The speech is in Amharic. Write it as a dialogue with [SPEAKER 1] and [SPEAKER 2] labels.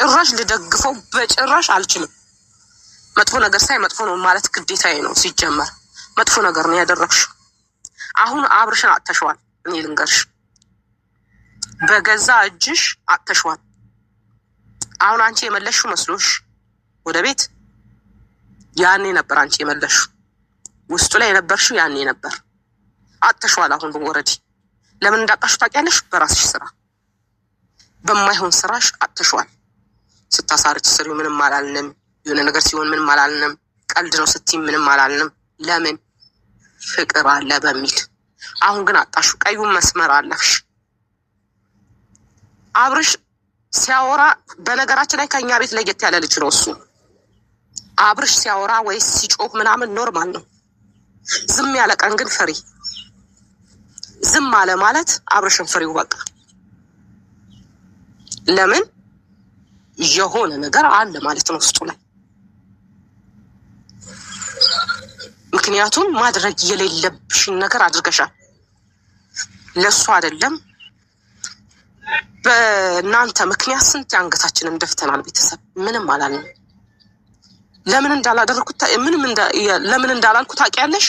[SPEAKER 1] ጭራሽ ልደግፈው በጭራሽ አልችልም። መጥፎ ነገር ሳይ መጥፎ ነው ማለት ግዴታዬ ነው። ሲጀመር መጥፎ ነገር ነው ያደረግሽው። አሁን አብርሽን አጥተሽዋል። እኔ ልንገርሽ፣ በገዛ እጅሽ አጥተሽዋል። አሁን አንቺ የመለሽው መስሎሽ ወደ ቤት ያኔ ነበር አንቺ የመለሽው። ውስጡ ላይ የነበርሽው ያኔ ነበር። አጥተሽዋል። አሁን ወረዲ ለምን እንዳጣሽው ታውቂያለሽ? በራስሽ ስራ፣ በማይሆን ስራሽ አጥተሽዋል። ስታሳርች ስሪው ምንም አላልንም። የሆነ ነገር ሲሆን ምንም አላልንም። ቀልድ ነው ስትይ ምንም አላልንም። ለምን? ፍቅር አለ በሚል። አሁን ግን አጣሽው። ቀዩን መስመር አለፍሽ። አብርሽ ሲያወራ በነገራችን ላይ ከኛ ቤት ለየት ያለ ልጅ ነው እሱ። አብርሽ ሲያወራ ወይስ ሲጮህ ምናምን ኖርማል ነው። ዝም ያለ ቀን ግን ፍሪ። ዝም አለ ማለት አብርሽን ፍሪው በቃ። ለምን? የሆነ ነገር አለ ማለት ነው ውስጡ ላይ። ምክንያቱም ማድረግ የሌለብሽን ነገር አድርገሻል። ለሱ አይደለም በእናንተ ምክንያት ስንት አንገታችንን ደፍተናል። ቤተሰብ ምንም አላልንም። ለምን እንዳላደረኩት ለምን እንዳላልኩ ታውቂያለሽ?